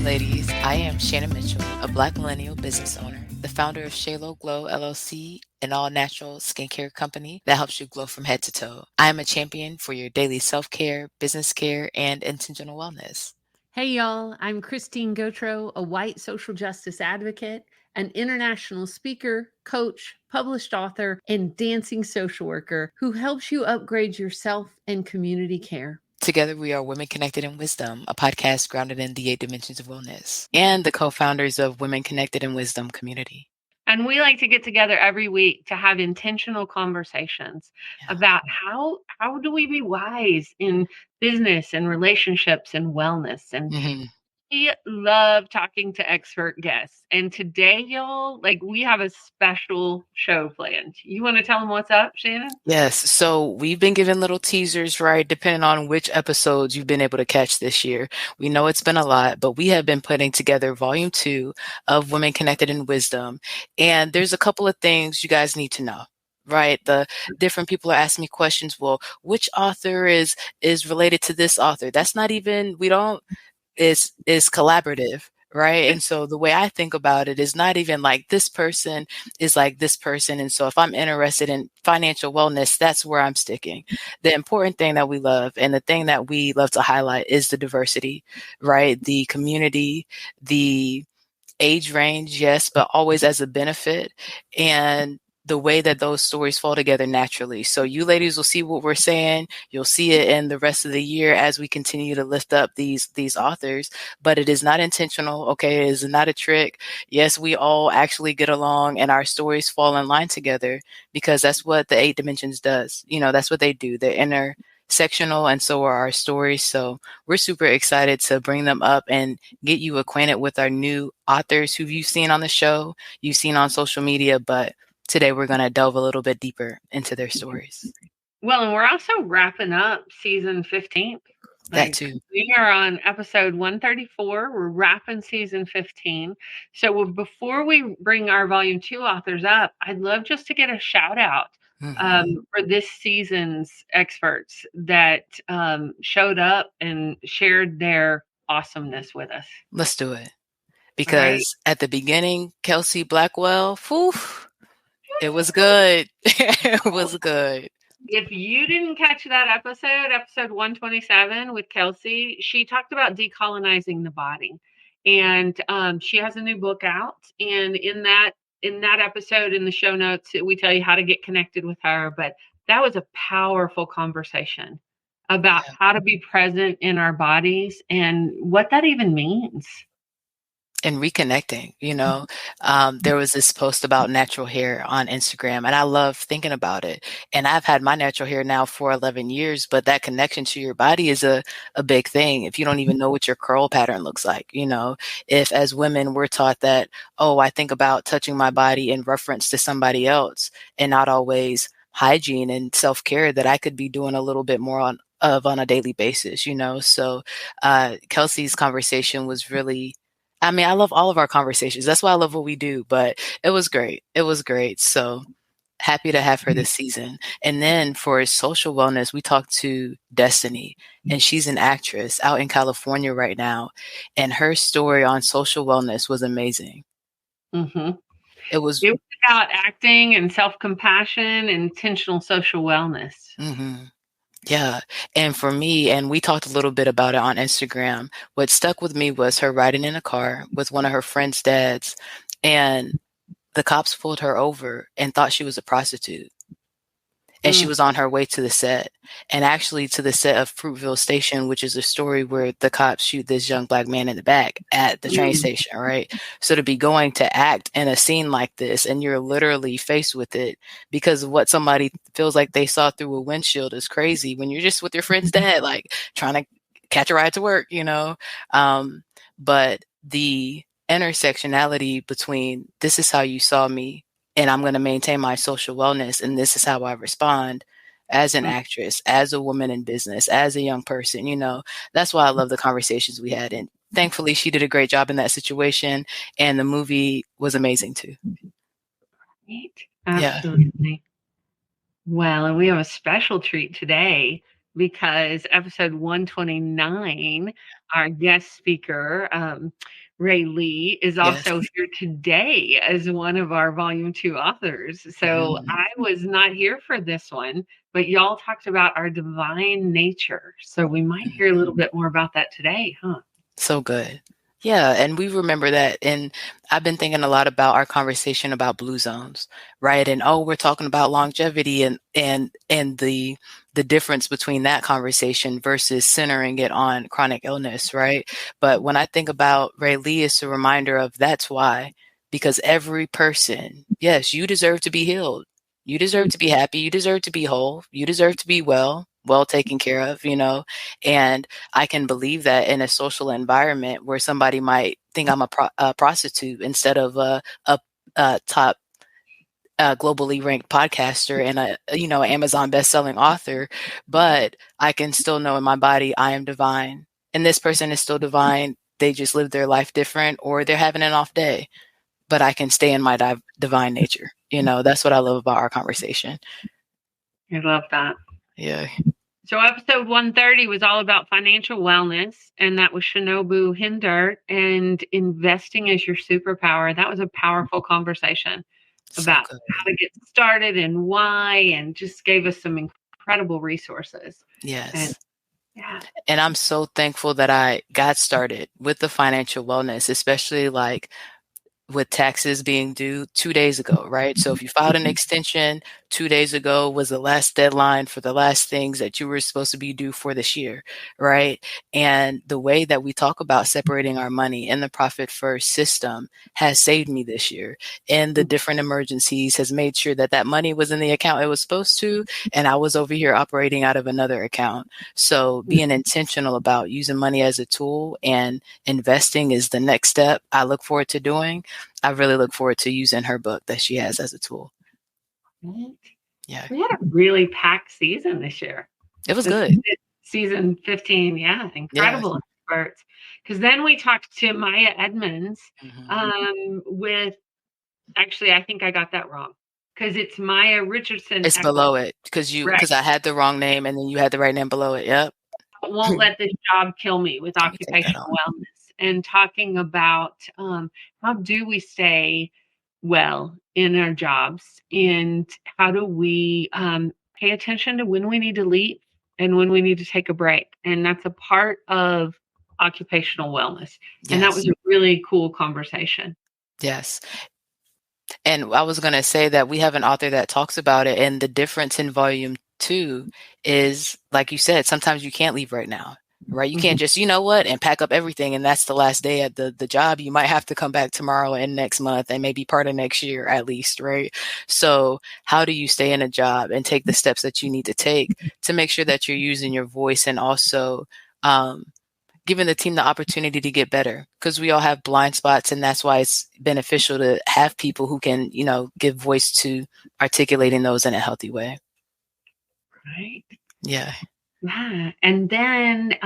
ladies. I am Shannon Mitchell, a Black millennial business owner, the founder of Shalo Glow LLC, an all-natural skincare company that helps you glow from head to toe. I am a champion for your daily self-care, business care, and intentional wellness. Hey, y'all. I'm Christine Gautreaux, a white social justice advocate, an international speaker, coach, published author, and dancing social worker who helps you upgrade yourself and community care. Together, we are Women Connected in Wisdom, a podcast grounded in the 8 dimensions of wellness, and the co-founders of Women Connected in Wisdom community. And we like to get together every week to have intentional conversations about how do we be wise in business and relationships and wellness. And we love talking to expert guests. And today, y'all, we have a special show planned. You want to tell them what's up, Shannon? Yes. So we've been giving little teasers, right? Depending on which episodes you've been able to catch this year. We know it's been a lot, but we have been putting together volume 2 of Women Connected in Wisdom. And there's a couple of things you guys need to know. Right. The different people are asking me questions. Well, which author is related to this author? That's not even, is collaborative. Right. And so the way I think about it is not even like this person is like this person. And so if I'm interested in financial wellness, that's where I'm sticking. The important thing that we love and the thing that we love to highlight is the diversity, right? The community, the age range, yes, but always as a benefit. And the way that those stories fall together naturally. So you ladies will see what we're saying. You'll see it in the rest of the year as we continue to lift up these authors, but it is not intentional. Okay. It is not a trick. Yes, we all actually get along and our stories fall in line together because that's what the 8 dimensions does. You know, that's what they do. They're intersectional and so are our stories. So we're super excited to bring them up and get you acquainted with our new authors who you've seen on the show, you've seen on social media, but today, we're going to delve a little bit deeper into their stories. Well, and we're also wrapping up season 15. That too. We are on episode 134. We're wrapping season 15. So before we bring our volume 2 authors up, I'd love just to get a shout out for this season's experts that showed up and shared their awesomeness with us. Let's do it. Because at the beginning, Kelsey Blackwell, it was good. It was good. If you didn't catch that episode 127 with Kelsey, she talked about decolonizing the body. And she has a new book out. And in that episode, in the show notes, we tell you how to get connected with her. But that was a powerful conversation about how to be present in our bodies and what that even means. And reconnecting, you know, there was this post about natural hair on Instagram and I love thinking about it. And I've had my natural hair now for 11 years, but that connection to your body is a big thing. If you don't even know what your curl pattern looks like, you know, if as women we're taught that, oh, I think about touching my body in reference to somebody else and not always hygiene and self-care that I could be doing a little bit more on a daily basis, you know? So Kelsey's conversation was really, I mean, I love all of our conversations. That's why I love what we do, but it was great. It was great. So happy to have her this season. And then for social wellness, we talked to Destiny, and she's an actress out in California right now. And her story on social wellness was amazing. It was about acting and self-compassion and intentional social wellness. Yeah. And for me, and we talked a little bit about it on Instagram, what stuck with me was her riding in a car with one of her friend's dads, and the cops pulled her over and thought she was a prostitute. And she was on her way to the set, and actually to the set of Fruitville Station, which is a story where the cops shoot this young Black man in the back at the train station, right? So to be going to act in a scene like this, and you're literally faced with it because of what somebody feels like they saw through a windshield is crazy when you're just with your friend's dad, like trying to catch a ride to work, you know? But the intersectionality between this is how you saw me, and I'm going to maintain my social wellness, and this is how I respond as an actress, as a woman in business, as a young person, you know, that's why I love the conversations we had. And thankfully, she did a great job in that situation, and the movie was amazing too. Right. Absolutely. Yeah. Well, and we have a special treat today. because episode 129, our guest speaker, Raleigh, is Yes. also here today as one of our volume 2 authors. So Mhm. I was not here for this one, but y'all talked about our divine nature. So we might hear a little bit more about that today, huh? So good. Yeah, and we remember that. And I've been thinking a lot about our conversation about blue zones, right? And oh, we're talking about longevity and the difference between that conversation versus centering it on chronic illness, right? But when I think about Ray Lee, it's a reminder of that's why, because every person, yes, you deserve to be healed. You deserve to be happy. You deserve to be whole. You deserve to be well taken care of, and I can believe that in a social environment where somebody might think I'm a prostitute instead of a top globally ranked podcaster and Amazon best-selling author, but I can still know in my body I am divine, and this person is still divine. They just live their life different, or they're having an off day, but I can stay in my divine nature. That's what I love about our conversation. I love that. Yeah. So episode 130 was all about financial wellness, and that was Shinobu Hinder and investing as your superpower. That was a powerful conversation So about good. how to get started and why, and just gave us some incredible resources. And Yes. yeah. And I'm so thankful that I got started with the financial wellness, especially like with taxes being due 2 days ago, right? So if you filed an extension 2 days ago was the last deadline for the last things that you were supposed to be due for this year, right? And the way that we talk about separating our money in the profit first system has saved me this year. And the different emergencies has made sure that that money was in the account it was supposed to, and I was over here operating out of another account. So being intentional about using money as a tool and investing is the next step I look forward to doing. I really look forward to using her book that she has as a tool. Right. Yeah. We had a really packed season this year. It was This good. season 15, yeah, Yeah. incredible experts. Because then we talked to Maya Edmonds Mhm. with, actually, I think I got that wrong because it's Maya Richardson It's Eccles, below it right? because I had the wrong name and then you had the right name below it. Yep. Won't let this job kill me with Let me take that occupational on. wellness and talking about how do we stay well in our jobs and how do we pay attention to when we need to leave and when we need to take a break. And that's a part of occupational wellness. And that Yes. was a really cool conversation. Yes. And I was going to say that we have an author that talks about it. And the difference in volume 2 is, like you said, sometimes you can't leave right now, right? You Mhm. can't just, and pack up everything. And that's the last day at the job. You might have to come back tomorrow and next month and maybe part of next year at least, right? So how do you stay in a job and take the steps that you need to take to make sure that you're using your voice and also, giving the team the opportunity to get better, because we all have blind spots, and that's why it's beneficial to have people who can give voice to articulating those in a healthy way. Right. Yeah. Yeah. And then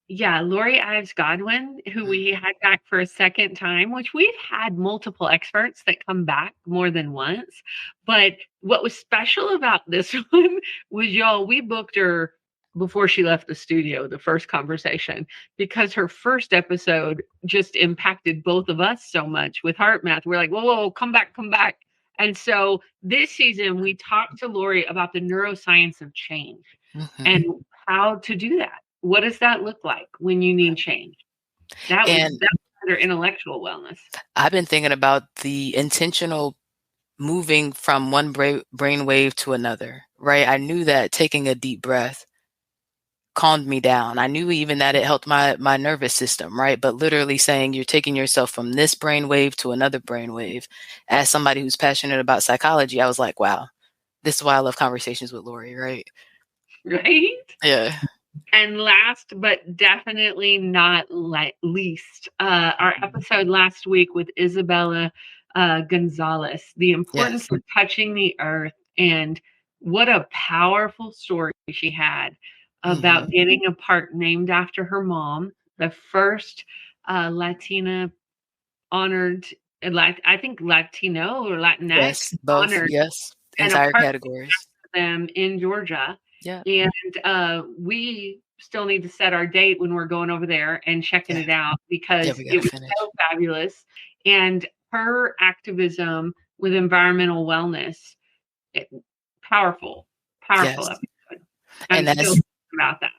yeah, Lori Ives Godwin, who Mm. we had back for a second time, which we've had multiple experts that come back more than once. But what was special about this one was, y'all, we booked her before she left the studio, the first conversation, because her first episode just impacted both of us so much with heart math. We're like, whoa, whoa, come back, come back. And so this season, we talked to Lori about the neuroscience of change Hmm. and how to do that. What does that look like when you need change? And That was under intellectual wellness. I've been thinking about the intentional moving from one brain wave to another, right? I knew that taking a deep breath calmed me down. I knew even that it helped my nervous system, right? But literally saying you're taking yourself from this brain wave to another brain wave. As somebody who's passionate about psychology, I was like, wow, this is why I love conversations with Lori, right? Right? Yeah. And last but definitely not least, our episode last week with Isabella Gonzalez, the importance Yes. of touching the earth, and what a powerful story she had Hmm. about getting a park named after her mom, the first Latina honored, I think Latino or Latinx Yes. Both. honored, Yes. and a Entire park categories. for them in Georgia. Yeah. And we still need to set our date when we're going over there and checking Yeah. it out Yeah, because we it gotta was finish. so fabulous. And her activism with environmental wellness, it, powerful, powerful Yes. episode. I'm And still that's thinking about that.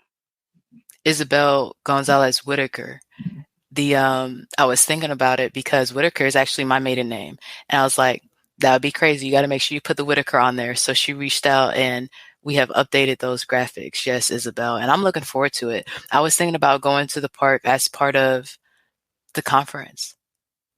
Isabel Gonzalez Whitaker. I was thinking about it because Whitaker is actually my maiden name. And I was like, that would be crazy. You got to make sure you put the Whitaker on there. So she reached out and we have updated those graphics. Yes, Isabel. And I'm looking forward to it. I was thinking about going to the park as part of the conference,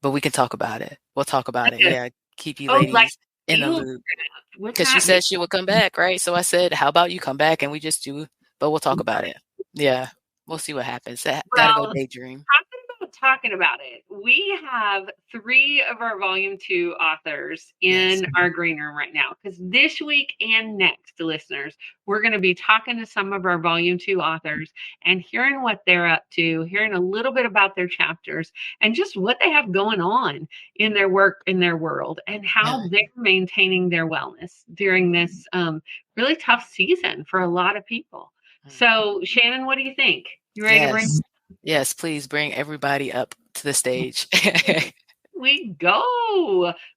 but we can talk about it. We'll talk about it. Yes. Yeah. Keep you Oh, like ladies in the field loop. trip. What's Because she happening? said she would come back, right? So I said, how about you come back and we just do, but we'll talk about it. Yeah. We'll see what happens. Gotta go Well, daydream. talking about it, we have 3 of our volume 2 authors Yes. in our green room right now because this week and next, listeners, we're going to be talking to some of our volume 2 authors and hearing what they're up to, hearing a little bit about their chapters and just what they have going on in their work, in their world, and Yeah. how they're maintaining their wellness during this really tough season for a lot of people. Mm. So, Shannon, what do you think? You ready to bring Yes. Yes, please bring everybody up to the stage. we go?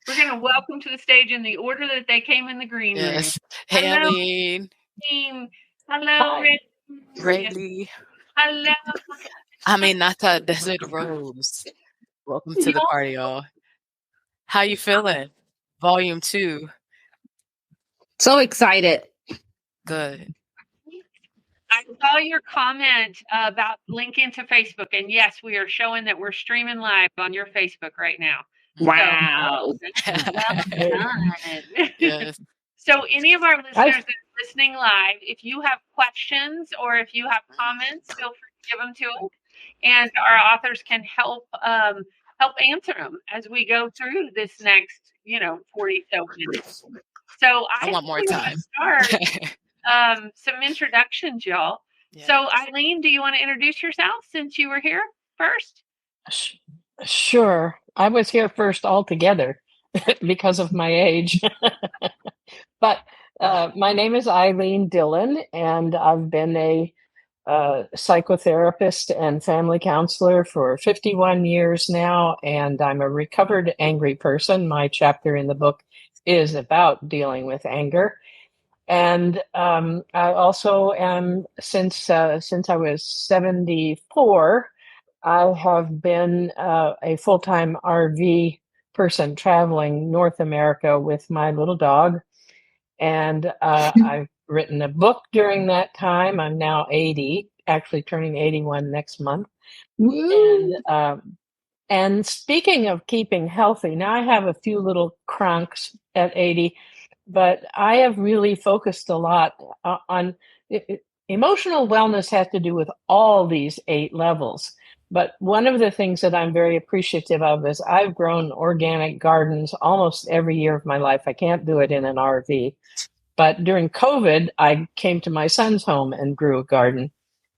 We're going to welcome to the stage in the order that they came in the green room. Yes. Hey, Hello, Eileen, team. Hello, Hi. Red. Rayleigh, Hello. Aminata Desert Rose. Welcome to the Yeah. party, y'all. How you feeling? Volume 2. So excited. Good. I saw your comment about linking to Facebook, and yes, we are showing that we're streaming live on your Facebook right now. Wow. So, well done. Yes. So, any of our listeners I that are listening live, if you have questions or if you have comments, feel free to give them to us, and our authors can help answer them as we go through this next 40 so minutes. So I I think want more we want time. to start some introductions, y'all. Yeah. So Eileen, do you want to introduce yourself since you were here first? sh- sure. I was here first altogether because of my age. But my name is Ilene Dillon, and I've been a psychotherapist and family counselor for 51 years now, and I'm a recovered angry person. My chapter in the book is about dealing with anger. And I also am since I was 74, I have been a full time RV person traveling North America with my little dog, and I've written a book during that time. I'm now 80, actually turning 81 next month, and Woo! and speaking of keeping healthy, now I have a few little cronks at 80, but I have really focused a lot on emotional wellness has to do with all these 8 levels. But one of the things that I'm very appreciative of is I've grown organic gardens almost every year of my life. I can't do it in an RV. But during COVID, I came to my son's home and grew a garden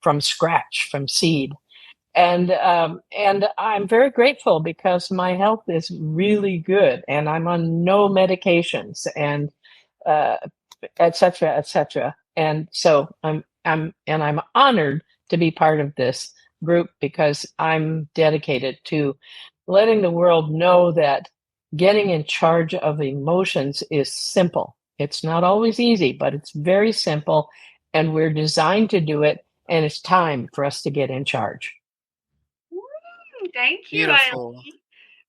from scratch, from seed, and I'm very grateful because my health is really good, and I'm on no medications, and uh, et cetera, et cetera. And so I'm honored to be part of this group because I'm dedicated to letting the world know that getting in charge of emotions is simple. It's not always easy, but it's very simple, and we're designed to do it. And it's time for us to get in charge. Thank you, Beautiful. Eileen.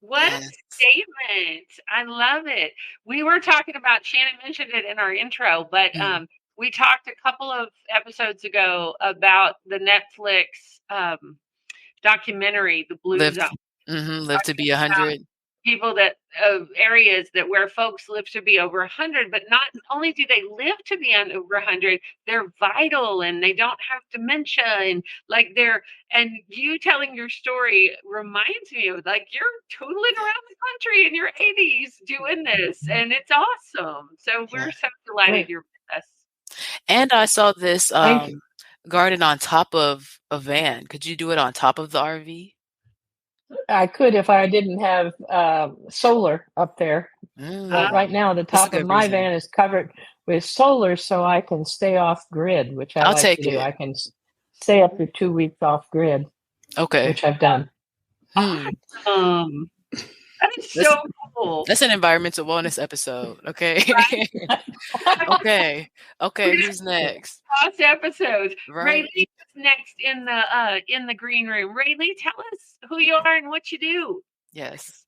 What a Yes. statement. I love it. We were talking about, Shannon mentioned it in our intro, but Mm. we talked a couple of episodes ago about the Netflix documentary, The Blue Live, Zone, live to be 100. people that areas that where folks live to be over 100, but not only do they live to be on over 100, they're vital and they don't have dementia, and like they're, and you telling your story reminds me of like you're tootling around the country in your 80s doing this, and it's awesome. So Yeah. we're so delighted Right. you're with us. And I saw this Thank you. garden on top of a van. Could you do it on top of the RV? I could if I didn't have solar up there. But Mm, right now, the that's a top of good my reason. van is covered with solar so I can stay off grid, which I I'll like take to do. it. I can stay up to 2 weeks off grid, Okay. which I've done. Awesome. That's That's, so cool. that's an environmental wellness episode. Okay. Okay. Okay. Who's next? Past episodes. Right. Rayleigh is next in the green room. Rayleigh, tell us who you are and what you do. Yes.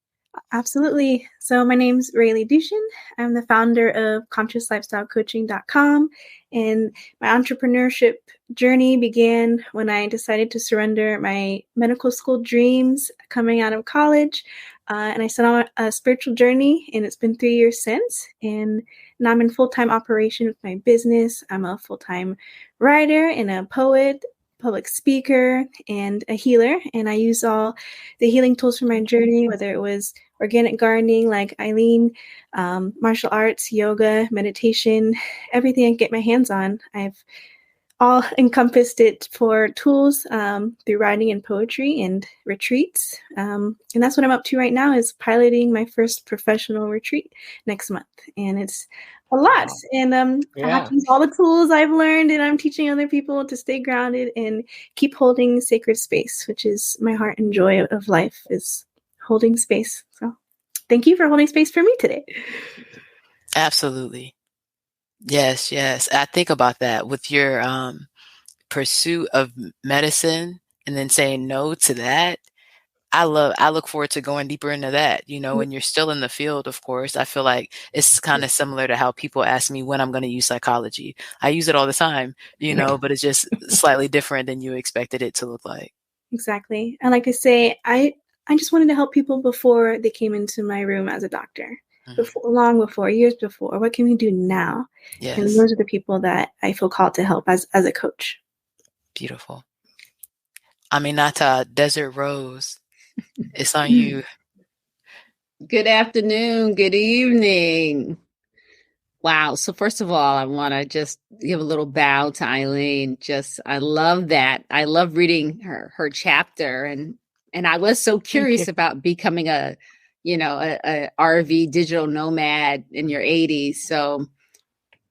Absolutely. So my name's Raleigh Dillon. I'm the founder of ConsciousLifestyleCoaching.com. And my entrepreneurship journey began when I decided to surrender my medical school dreams coming out of college. And I set on a spiritual journey, and it's been 3 years since. And now I'm in full-time operation with my business. I'm a full-time writer and a poet, public speaker, and a healer. And I use all the healing tools for my journey, whether it was organic gardening like Ilene, martial arts, yoga, meditation, everything I get my hands on. I've all encompassed it for tools through writing and poetry and retreats. And that's what I'm up to right now, is piloting my first professional retreat next month. And it's a lot. And I have to use all the tools I've learned, and I'm teaching other people to stay grounded and keep holding sacred space, which is my heart and joy of life, is holding space. So thank you for holding space for me today. Absolutely. Yes, yes. I think about that with your pursuit of medicine and then saying no to that. I look forward to going deeper into that, when you're still in the field, of course. I feel like it's kind of similar to how people ask me when I'm going to use psychology. I use it all the time, but it's just slightly different than you expected it to look like. Exactly. And like I say, I just wanted to help people before they came into my room as a doctor. Long before, years before. What can we do now? Yes. And those are the people that I feel called to help as a coach. Beautiful. Aminata, Desert Rose, it's on you. Good afternoon. Good evening. Wow. So first of all, I want to just give a little bow to Ilene. I love that. I love reading her chapter, and I was so curious about becoming a RV digital nomad in your 80s. So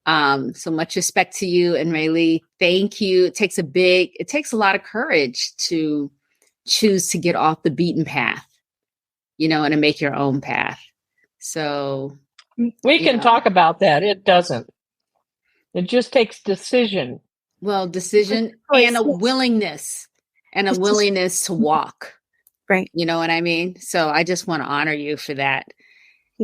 much respect to you and Rayleigh. Thank you. It takes a lot of courage to choose to get off the beaten path, and to make your own path. So we can talk about that. It doesn't. It just takes decision. Well, decision and a willingness to walk. Right. You know what I mean? So I just want to honor you for that.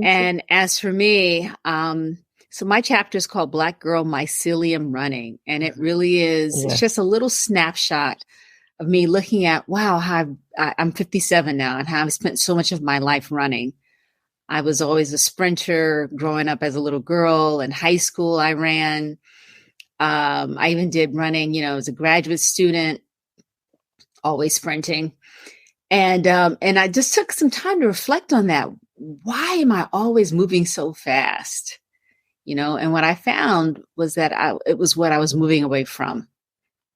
And as for me, so my chapter is called Black Girl Mycelium Running. And it really is, It's just a little snapshot of me looking at, wow, how I'm 57 now and how I've spent so much of my life running. I was always a sprinter growing up as a little girl. In high school, I ran. I even did running, as a graduate student, always sprinting. And I just took some time to reflect on that. Why am I always moving so fast? And what I found was that it was what I was moving away from.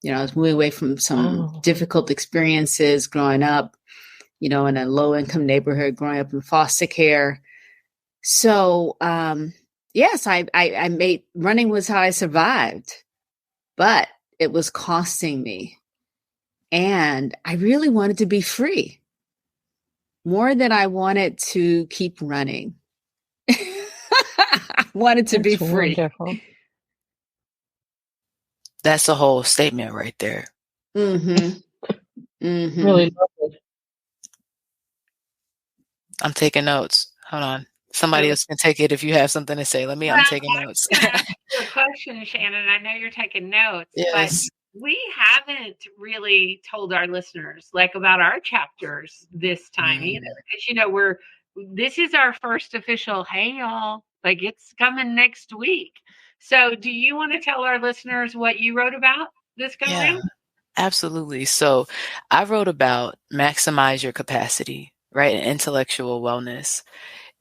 I was moving away from some difficult experiences growing up, in a low income neighborhood, growing up in foster care. So, yes, I made running was how I survived, but it was costing me. And I really wanted to be free more than I wanted to keep running. I wanted to be free. Wonderful. That's a whole statement right there. Really love it. I'm taking notes. Hold on. Somebody else can take it if you have something to say. I'm taking notes. Your question, Shannon. I know you're taking notes, yes. but we haven't really told our listeners about our chapters this time either. Because this is our first official, hey y'all, it's coming next week. So do you want to tell our listeners what you wrote about this go around? Absolutely. So I wrote about maximize your capacity, right? And intellectual wellness.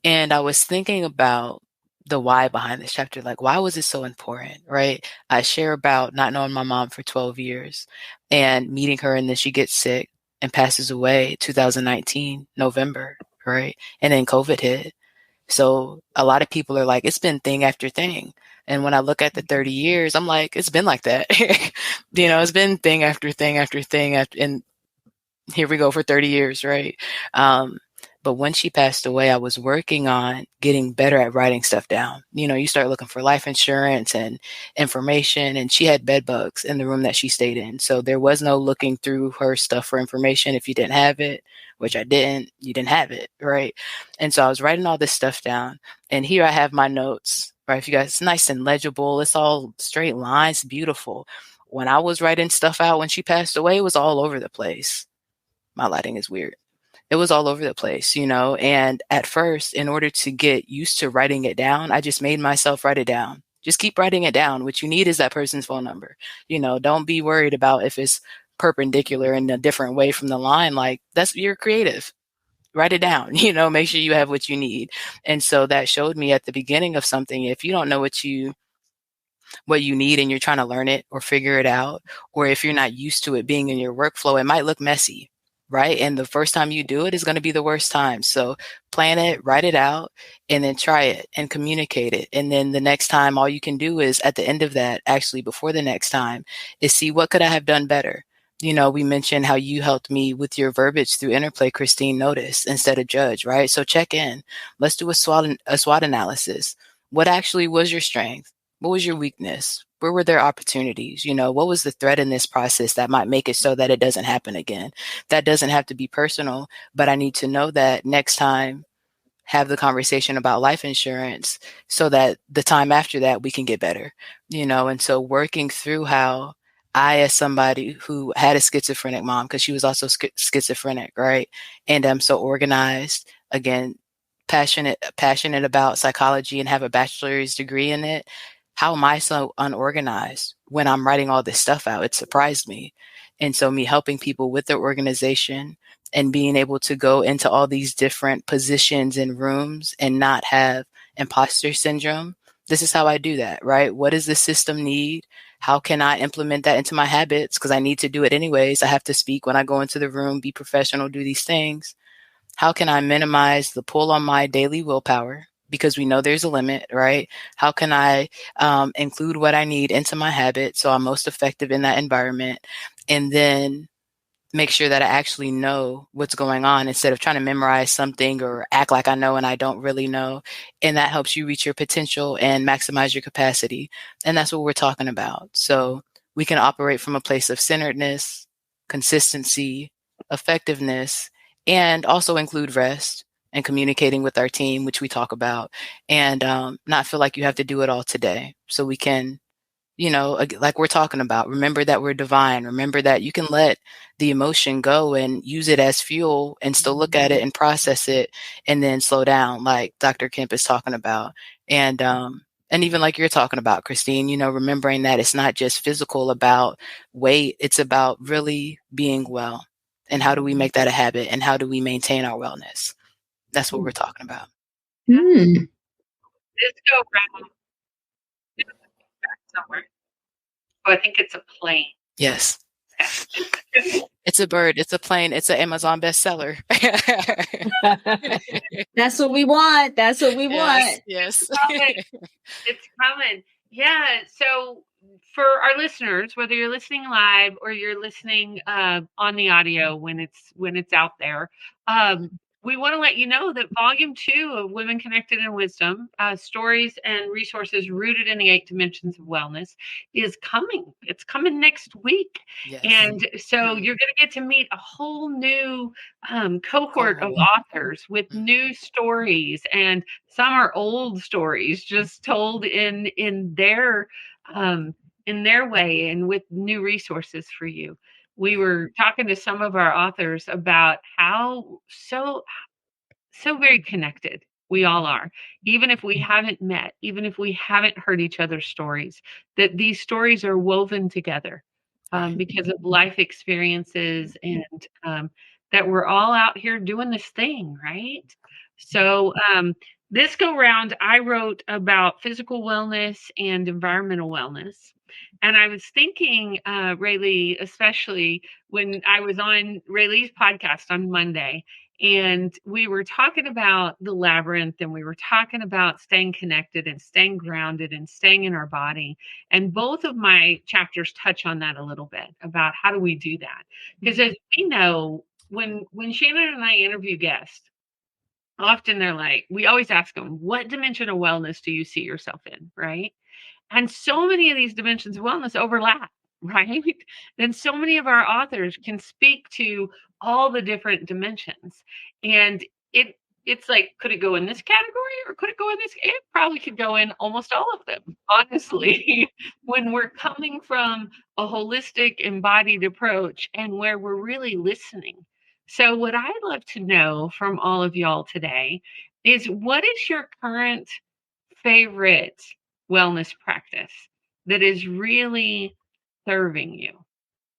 And I was thinking about the why behind this chapter. Why was it so important, right? I share about not knowing my mom for 12 years and meeting her, and then she gets sick and passes away 2019, November, right? And then COVID hit. So a lot of people are like, it's been thing after thing. And when I look at the 30 years, I'm like, it's been like that. It's been thing after thing after thing. And here we go for 30 years, right? But when she passed away, I was working on getting better at writing stuff down. You start looking for life insurance and information, and she had bed bugs in the room that she stayed in. So there was no looking through her stuff for information. If you didn't have it, which I didn't, you didn't have it, right? And so I was writing all this stuff down, and here I have my notes, right? If you guys, it's nice and legible. It's all straight lines, beautiful. When I was writing stuff out when she passed away, it was all over the place. My lighting is weird. It was all over the place, and at first, in order to get used to writing it down, I just made myself write it down. Just keep writing it down. What you need is that person's phone number. Don't be worried about if it's perpendicular in a different way from the line. Like, you're creative. Write it down, make sure you have what you need. And so that showed me at the beginning of something, if you don't know what you need and you're trying to learn it or figure it out, or if you're not used to it being in your workflow, it might look messy, right? And the first time you do it is going to be the worst time. So plan it, write it out, and then try it and communicate it. And then the next time, all you can do is at the end of that, actually before the next time, is see, what could I have done better? We mentioned how you helped me with your verbiage through InterPlay, Christine. Notice instead of judge, right? So check in. Let's do a SWOT analysis. What actually was your strength? What was your weakness? Where were there opportunities? What was the threat in this process that might make it so that it doesn't happen again? That doesn't have to be personal, but I need to know that next time, have the conversation about life insurance so that the time after that we can get better, and so working through how I, as somebody who had a schizophrenic mom, because she was also schizophrenic, right? And I'm so organized, again, passionate about psychology and have a bachelor's degree in it. How am I so unorganized when I'm writing all this stuff out? It surprised me. And so me helping people with their organization and being able to go into all these different positions and rooms and not have imposter syndrome. This is how I do that, right? What does the system need? How can I implement that into my habits? Because I need to do it anyways. I have to speak when I go into the room, be professional, do these things. How can I minimize the pull on my daily willpower? Because we know there's a limit, right? How can I include what I need into my habit so I'm most effective in that environment? And then make sure that I actually know what's going on instead of trying to memorize something or act like I know and I don't really know. And that helps you reach your potential and maximize your capacity. And that's what we're talking about. So we can operate from a place of centeredness, consistency, effectiveness, and also include rest and communicating with our team, which we talk about, and not feel like you have to do it all today. So we can, like we're talking about, remember that we're divine. Remember that you can let the emotion go and use it as fuel and still look at it and process it and then slow down, like Dr. Kemp is talking about. And even like you're talking about, Christine, remembering that it's not just physical about weight, it's about really being well. And how do we make that a habit? And how do we maintain our wellness? That's what we're talking about. This go round somewhere. Oh, I think it's a plane. Yes. It's a bird. It's a plane. It's an Amazon bestseller. That's what we want. That's what we want. Yes. It's coming. Yeah. So for our listeners, whether you're listening live or you're listening on the audio when it's out there, we want to let you know that Volume 2 of Women Connected in Wisdom, Stories and Resources Rooted in the 8 Dimensions of Wellness, is coming. It's coming next week. Yes. And so you're going to get to meet a whole new cohort of authors with new stories. And some are old stories just told in their way and with new resources for you. We were talking to some of our authors about how so very connected we all are, even if we haven't met, even if we haven't heard each other's stories, that these stories are woven together because of life experiences and that we're all out here doing this thing, right? So this go round, I wrote about physical wellness and environmental wellness. And I was thinking, Raleigh, especially when I was on Raleigh's podcast on Monday, And we were talking about the labyrinth, and we were talking about staying connected and staying grounded and staying in our body. And both of my chapters touch on that a little bit about how do we do that? Because as we know, when Shannon and I interview guests, often they're like, we always ask them, what dimension of wellness do you see yourself in? Right. And so many of these dimensions of wellness overlap, right? And so many of our authors can speak to all the different dimensions. And it's like, could it go in this category or could it go in this? It probably could go in almost all of them, honestly, when we're coming from a holistic embodied approach and where we're really listening. So what I'd love to know from all of y'all today is, what is your current favorite wellness practice that is really serving you?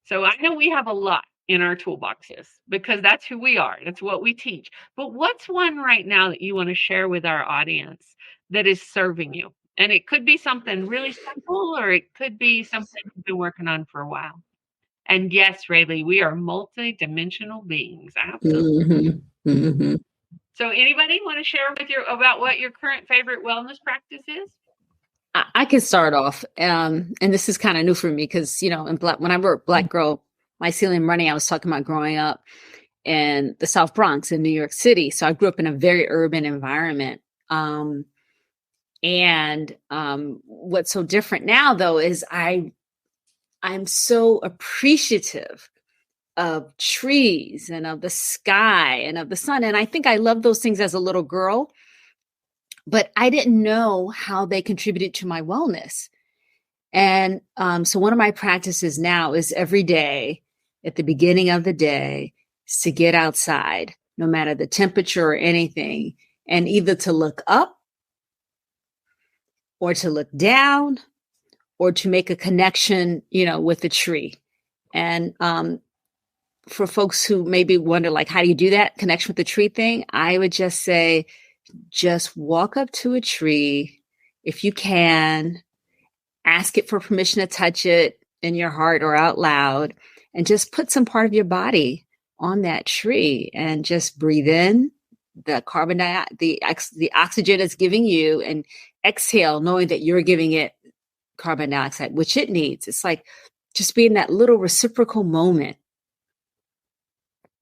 So I know we have a lot in our toolboxes because that's who we are. That's what we teach. But what's one right now that you want to share with our audience that is serving you? And it could be something really simple, or it could be something you've been working on for a while. And yes, Raleigh, we are multi-dimensional beings. Absolutely. Mm-hmm. Mm-hmm. So anybody want to share with you about what your current favorite wellness practice is? I can start off. And this is kind of new for me because, when I wrote Black Girl Mycelium Running, I was talking about growing up in the South Bronx in New York City. So I grew up in a very urban environment. What's so different now, though, is I'm so appreciative of trees and of the sky and of the sun. And I think I loved those things as a little girl, but I didn't know how they contributed to my wellness. And so one of my practices now is every day at the beginning of the day is to get outside, no matter the temperature or anything, and either to look up or to look down or to make a connection, with the tree. And for folks who maybe wonder, like, how do you do that connection with the tree thing? I would just say, just walk up to a tree. If you can, ask it for permission to touch it in your heart or out loud, and just put some part of your body on that tree and just breathe in the carbon dioxide, the oxygen it's giving you, and exhale, knowing that you're giving it carbon dioxide, which it needs. It's like just being that little reciprocal moment.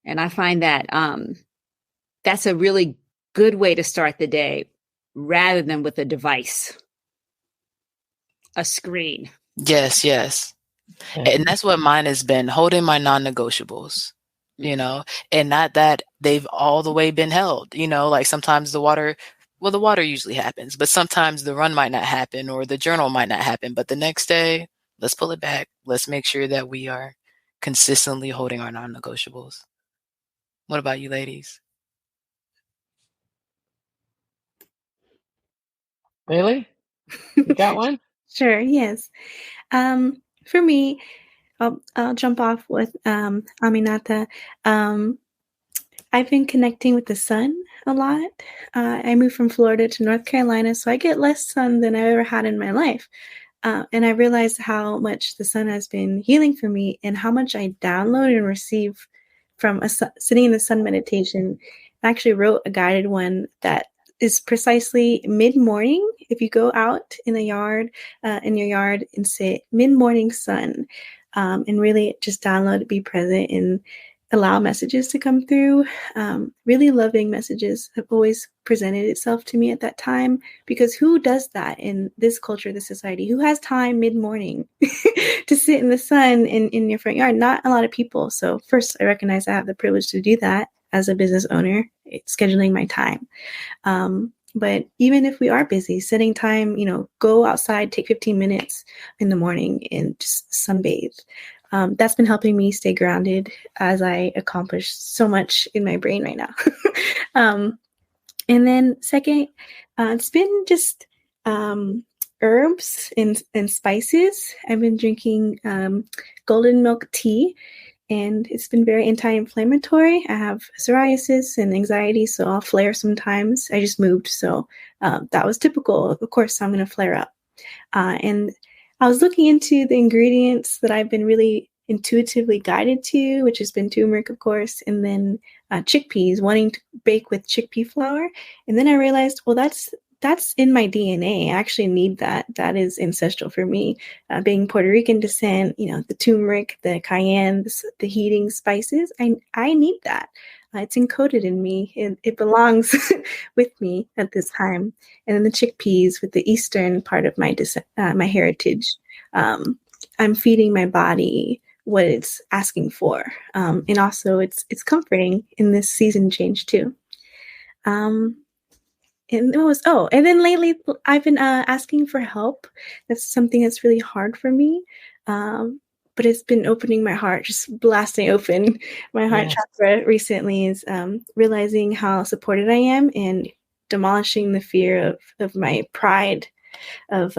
And I find that that's a really good way to start the day, rather than with a device, a screen. Yes. And that's what mine has been, holding my non-negotiables, and not that they've all the way been held, like sometimes the water usually happens, but sometimes the run might not happen or the journal might not happen. But the next day, let's pull it back. Let's make sure that we are consistently holding our non-negotiables. What about you ladies? Really? You got one? Sure, yes. For me, I'll jump off with Aminata. I've been connecting with the sun a lot. I moved from Florida to North Carolina, so I get less sun than I've ever had in my life. And I realized how much the sun has been healing for me, and how much I download and receive from sitting in the sun meditation. I actually wrote a guided one that is precisely mid-morning. If you go out in your yard and sit mid-morning sun, and really just download, be present, and allow messages to come through. Really loving messages have always presented itself to me at that time, because who does that in this culture, this society? Who has time mid-morning to sit in the sun in your front yard? Not a lot of people. So first, I recognize I have the privilege to do that as a business owner, scheduling my time. But even if we are busy, setting time, go outside, take 15 minutes in the morning and just sunbathe. That's been helping me stay grounded as I accomplish so much in my brain right now. And then second, it's been just herbs and spices. I've been drinking golden milk tea, and it's been very anti-inflammatory. I have psoriasis and anxiety, so I'll flare sometimes. I just moved, so that was typical. Of course, I'm going to flare up. And I was looking into the ingredients that I've been really intuitively guided to, which has been turmeric, of course, and then chickpeas, wanting to bake with chickpea flour. And then I realized, well, that's in my DNA. I actually need that. That is ancestral for me. Being Puerto Rican descent, the turmeric, the cayenne, the heating spices, I need that. It's encoded in me. It belongs with me at this time. And then the chickpeas with the eastern part of my my heritage. I'm feeding my body what it's asking for, and also it's comforting in this season change too. And then lately I've been asking for help. That's something that's really hard for me. But it's been opening my heart, just blasting open my heart chakra recently, is realizing how supported I am and demolishing the fear of my pride of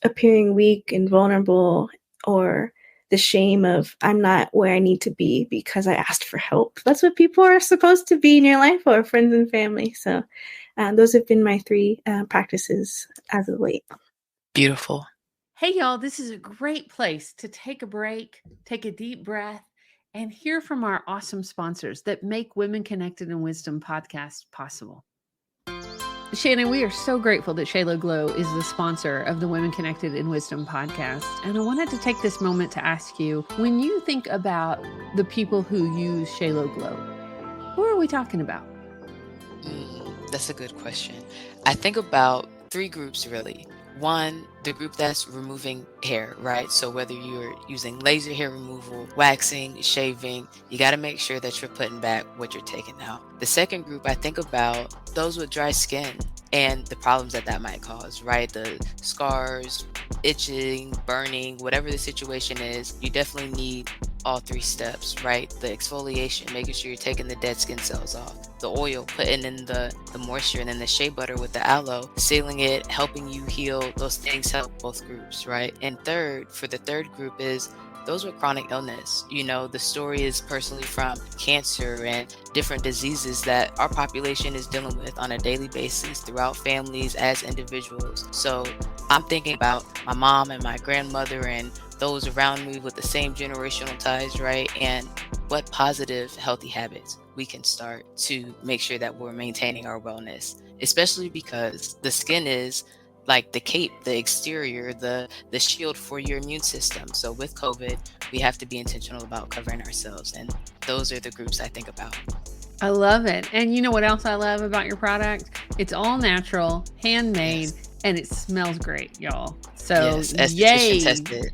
appearing weak and vulnerable, or the shame of I'm not where I need to be because I asked for help. That's what people are supposed to be in your life, or friends and family. So those have been my 3 practices as of late. Beautiful. Hey, y'all, this is a great place to take a break, take a deep breath, and hear from our awesome sponsors that make Women Connected in Wisdom podcast possible. Shannon, we are so grateful that Shayla Glow is the sponsor of the Women Connected in Wisdom podcast. And I wanted to take this moment to ask you, when you think about the people who use Shayla Glow, who are we talking about? That's a good question. I think about 3 groups, really. 1, the group that's removing hair, right? So whether you're using laser hair removal, waxing, shaving, you got to make sure that you're putting back what you're taking out. The second group, I think about those with dry skin and the problems that might cause, right? The scars, itching, burning, whatever the situation is, you definitely need all 3 steps, right? The exfoliation, making sure you're taking the dead skin cells off. The oil, putting in the moisture, and then the shea butter with the aloe, sealing it, helping you heal. Those things help both groups, right? And third, for the third group is those with chronic illness. The story is personally from cancer and different diseases that our population is dealing with on a daily basis throughout families as individuals. So I'm thinking about my mom and my grandmother and those around me with the same generational ties, right? And what positive, healthy habits we can start to make sure that we're maintaining our wellness, especially because the skin is like the cape, the exterior, the shield for your immune system. So with COVID, we have to be intentional about covering ourselves. And those are the groups I think about. I love it. And you know what else I love about your product? It's all natural, handmade, and it smells great, y'all. So yay. Tested.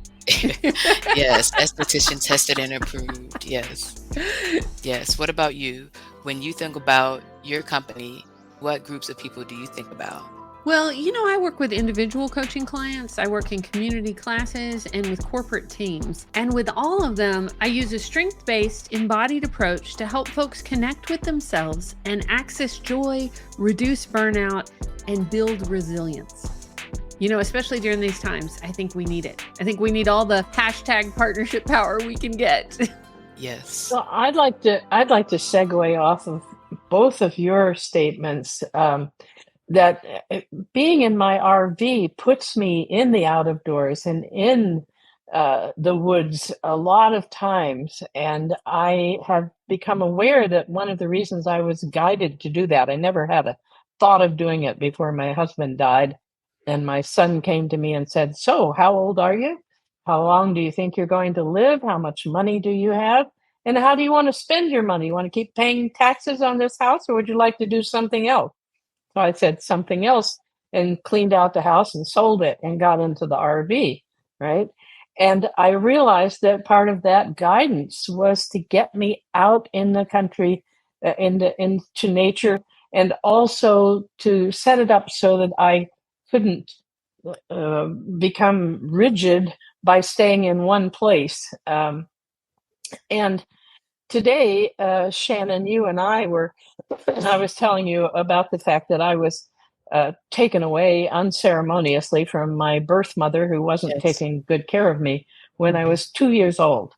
Yes, esthetician tested and approved. Yes. What about you? When you think about your company, what groups of people do you think about? Well, I work with individual coaching clients. I work in community classes and with corporate teams. And with all of them, I use a strength-based, embodied approach to help folks connect with themselves and access joy, reduce burnout, and build resilience. Especially during these times, I think we need it. I think we need all the hashtag partnership power we can get. Yes. Well, I'd like to segue off of both of your statements. That being in my RV puts me in the out of doors and in the woods a lot of times. And I have become aware that one of the reasons I was guided to do that, I never had a thought of doing it before my husband died. And my son came to me and said, "So, how old are you? How long do you think you're going to live? How much money do you have? And how do you want to spend your money? You want to keep paying taxes on this house, or would you like to do something else?" So I said something else and cleaned out the house and sold it and got into the RV, right? And I realized that part of that guidance was to get me out in the country, into nature, and also to set it up so that I couldn't become rigid by staying in one place. And today, Shannon, you and I was telling you about the fact that I was taken away unceremoniously from my birth mother, who wasn't taking good care of me, when I was 2 years old.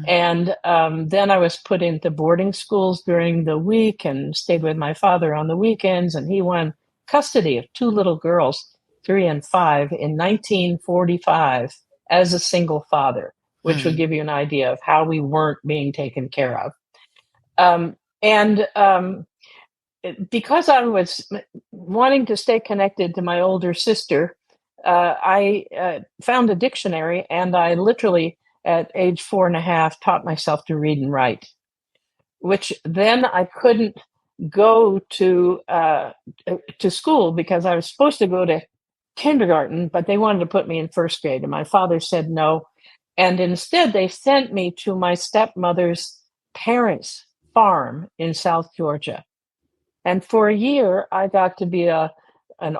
And then I was put into boarding schools during the week and stayed with my father on the weekends. And he won custody of 2 little girls, 3 and 5, in 1945 as a single father. which would give you an idea of how we weren't being taken care of. And because I was wanting to stay connected to my older sister, I found a dictionary, and I literally, at age 4.5, taught myself to read and write, which then I couldn't go to school because I was supposed to go to kindergarten, but they wanted to put me in first grade, and my father said no. And instead, they sent me to my stepmother's parents' farm in South Georgia. And for a year, I got to be an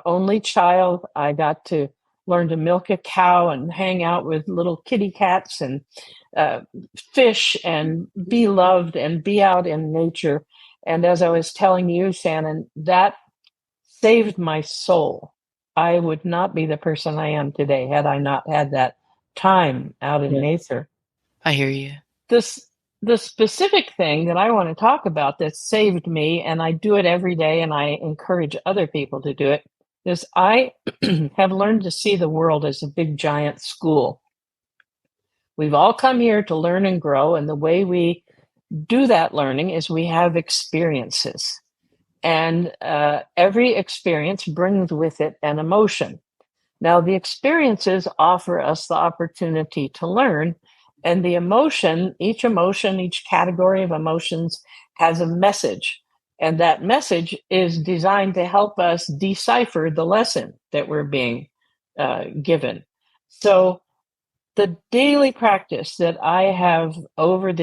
only child. I got to learn to milk a cow and hang out with little kitty cats and fish and be loved and be out in nature. And as I was telling you, Shannon, that saved my soul. I would not be the person I am today had I not had that time out in nature. I hear you. The specific thing that I want to talk about that saved me, and I do it every day, and I encourage other people to do it, is I have learned to see the world as a big, giant school. We've all come here to learn and grow, and the way we do that learning is we have experiences. And every experience brings with it an emotion. Now, the experiences offer us the opportunity to learn, and the emotion, each category of emotions has a message. And that message is designed to help us decipher the lesson that we're being given. So the daily practice that I have over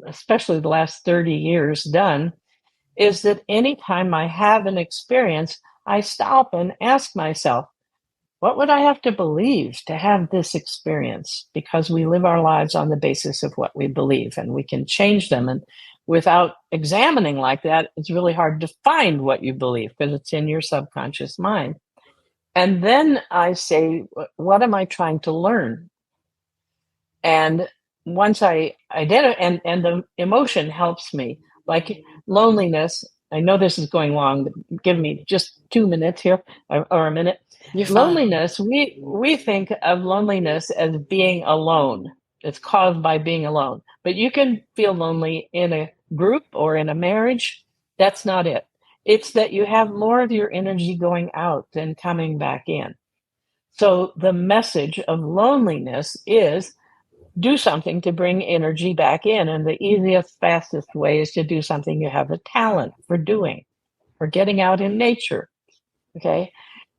especially the last 30 years done, is that anytime I have an experience, I stop and ask myself, what would I have to believe to have this experience? Because we live our lives on the basis of what we believe, and we can change them. And without examining like that, it's really hard to find what you believe because it's in your subconscious mind. And then I say, what am I trying to learn? And once I identify, and the emotion helps me, like loneliness. I know this is going long, but give me just 2 minutes here, or a minute. Loneliness, we think of loneliness as being alone. It's caused by being alone. But you can feel lonely in a group or in a marriage. That's not it. It's that you have more of your energy going out than coming back in. So the message of loneliness is do something to bring energy back in. And the easiest, fastest way is to do something you have a talent for doing, for getting out in nature. Okay.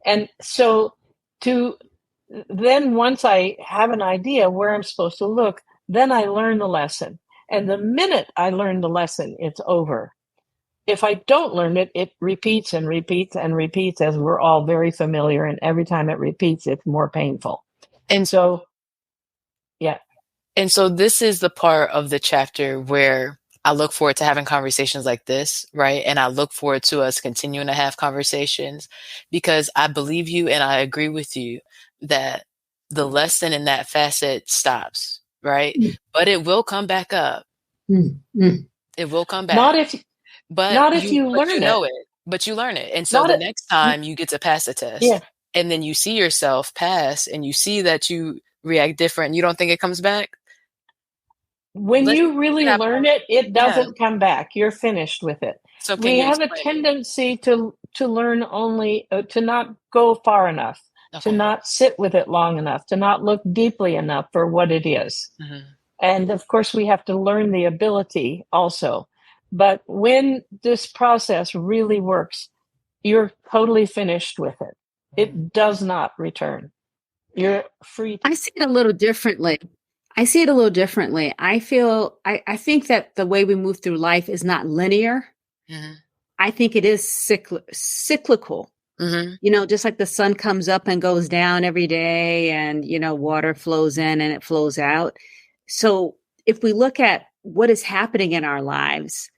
And so then once I have an idea where I'm supposed to look, then I learn the lesson. And the minute I learn the lesson, it's over. If I don't learn it, it repeats and repeats and repeats, as we're all very familiar. And every time it repeats, it's more painful. And so, yeah. And so this is the part of the chapter where I look forward to having conversations like this, right? And I look forward to us continuing to have conversations, because I believe you and I agree with you that the lesson in that facet stops, right? But it will come back up. It will come back. Not if you learn it. But you learn it. And so the next time you get to pass a test, and then you see yourself pass and you see that you react different, you don't think it comes back? When you really learn it, it doesn't come back. You're finished with it. So we have a tendency to learn only, to not go far enough, to not sit with it long enough, to not look deeply enough for what it is. And of course, we have to learn the ability also. But when this process really works, you're totally finished with it. It does not return. You're free. I see it a little differently. I think that the way we move through life is not linear. I think it is cyclical. Just like the sun comes up and goes down every day, and, water flows in and it flows out. So if we look at what is happening in our lives,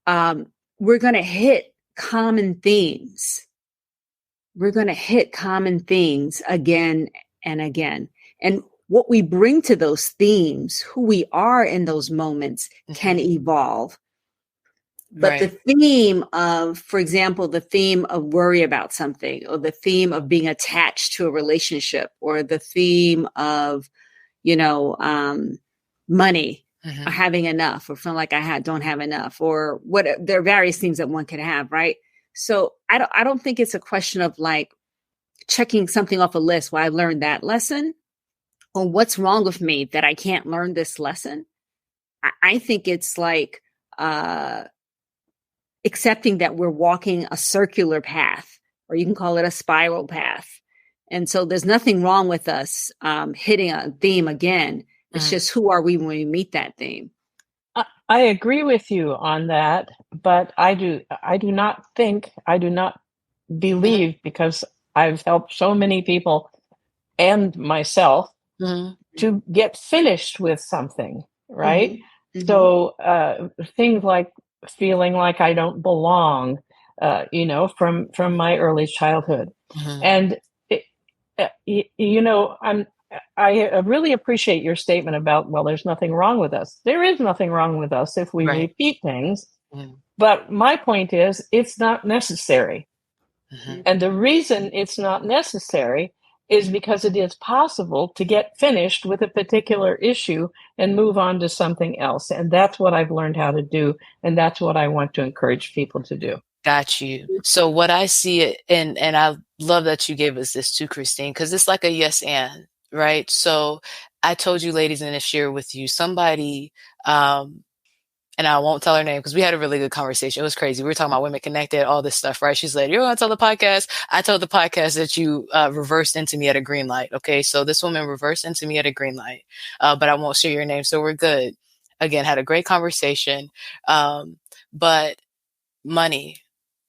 we're going to hit common themes. We're going to hit common themes again and again. And what we bring to those themes, who we are in those moments, can evolve. But the theme of, for example, the theme of worry about something, or the theme of being attached to a relationship, or the theme of, money, or having enough, or feeling like don't have enough, or what. There are various things that one could have, right? So I don't think it's a question of like checking something off a list. Well, I learned that lesson, or what's wrong with me that I can't learn this lesson. I think it's like accepting that we're walking a circular path, or you can call it a spiral path. And so there's nothing wrong with us hitting a theme again. It's just, who are we when we meet that theme? I agree with you on that, but I do not believe, because I've helped so many people and myself to get finished with something, right? So things like feeling like I don't belong, from my early childhood. And I really appreciate your statement about, well, there's nothing wrong with us. There is nothing wrong with us if we repeat things. But my point is, it's not necessary. And the reason it's not necessary is because it is possible to get finished with a particular issue and move on to something else. And that's what I've learned how to do. And that's what I want to encourage people to do. Got you. So what I see, and I love that you gave us this too, Christine, because it's like a yes and, right? So I told you ladies, and to share with you, somebody, and I won't tell her name because we had a really good conversation. It was crazy. We were talking about Women Connected, all this stuff, right? She's like, "You want to tell the podcast?" I told the podcast that you reversed into me at a green light. Okay, so this woman reversed into me at a green light, but I won't share your name, so we're good. Again, had a great conversation, but money.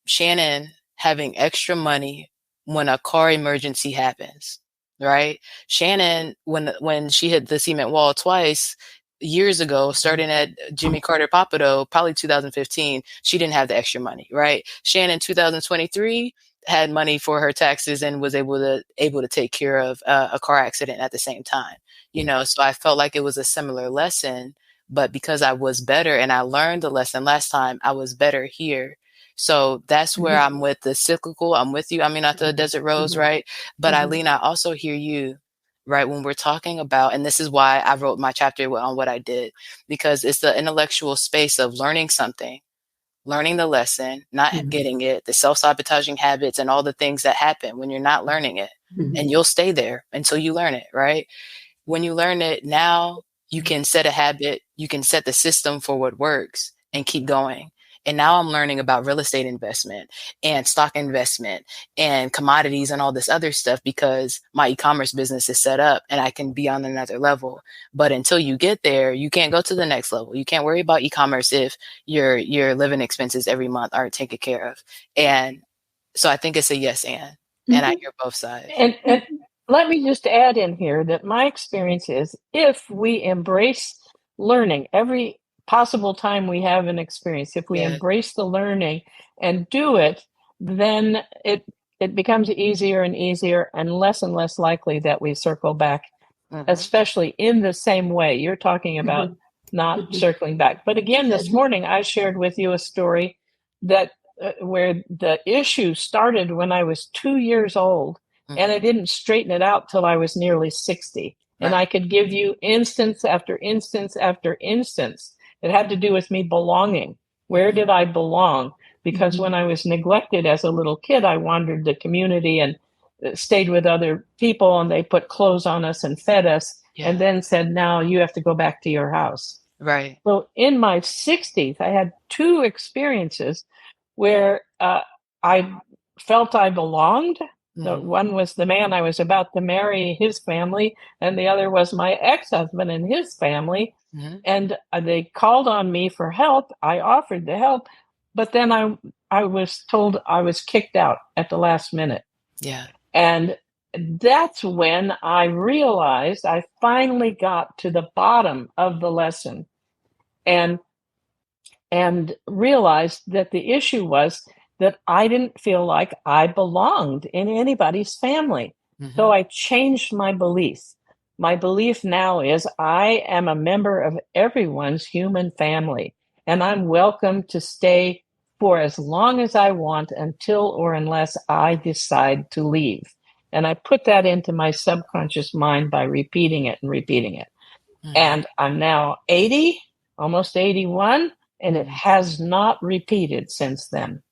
Shannon having extra money when a car emergency happens, right? Shannon, when she hit the cement wall twice years ago, starting at Jimmy Carter Papadoe, probably 2015, she didn't have the extra money, right? Shannon, 2023, had money for her taxes and was able to take care of a car accident at the same time, so I felt like it was a similar lesson, but because I was better and I learned the lesson last time, I was better here. So that's where I'm with the cyclical. I'm with you. I mean, not the desert rose, right? But Ilene, I also hear you, right? When we're talking about, and this is why I wrote my chapter on what I did, because it's the intellectual space of learning something, learning the lesson, not getting it, the self-sabotaging habits and all the things that happen when you're not learning it. And you'll stay there until you learn it, right? When you learn it, now you can set a habit, you can set the system for what works and keep going. And now I'm learning about real estate investment and stock investment and commodities and all this other stuff because my e-commerce business is set up and I can be on another level. But until you get there, you can't go to the next level. You can't worry about e-commerce if your living expenses every month aren't taken care of. And so I think it's a yes and I hear both sides. And let me just add in here that my experience is, if we embrace learning every possible time we have an experience, if we embrace the learning and do it, then it becomes easier and easier and less likely that we circle back, especially in the same way. You're talking about not circling back. But again, this morning I shared with you a story that where the issue started when I was 2 years old, and I didn't straighten it out till I was nearly 60. And I could give you instance after instance after instance. It had to do with me belonging. Where did I belong? Because when I was neglected as a little kid, I wandered the community and stayed with other people, and they put clothes on us and fed us, and then said, now you have to go back to your house. Right. So in my 60s, I had 2 experiences where I felt I belonged. The one was the man I was about to marry, his family, and the other was my ex-husband and his family. And they called on me for help. I offered the help, but then I was told I was kicked out at the last minute. Yeah. And that's when I realized I finally got to the bottom of the lesson and realized that the issue was that I didn't feel like I belonged in anybody's family. So I changed my belief. My belief now is I am a member of everyone's human family, and I'm welcome to stay for as long as I want until or unless I decide to leave. And I put that into my subconscious mind by repeating it and repeating it. Mm-hmm. And I'm now 80, almost 81, and it has not repeated since then.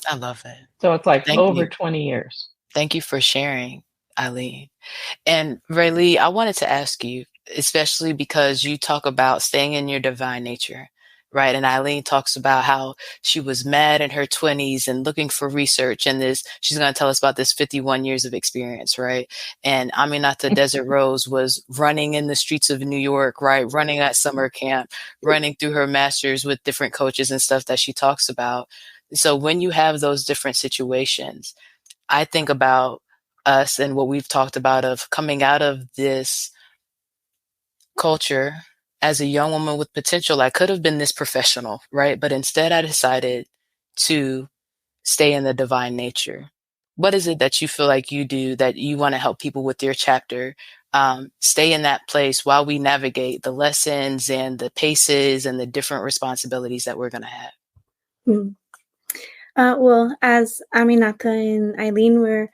I love it. So it's like over 20 years. Thank you for sharing, Ilene. And Raleigh, I wanted to ask you, especially because you talk about staying in your divine nature, right? And Ilene talks about how she was mad in her 20s and looking for research, and she's going to tell us about this 51 years of experience, right? And Aminata Desert Rose was running in the streets of New York, right? Running at summer camp, running through her masters with different coaches and stuff that she talks about. So when you have those different situations, I think about us and what we've talked about of coming out of this culture as a young woman with potential. I could have been this professional, right? But instead I decided to stay in the divine nature. What is it that you feel like you do that you want to help people with your chapter stay in that place while we navigate the lessons and the paces and the different responsibilities that we're going to have? Well, as Aminata and Ilene were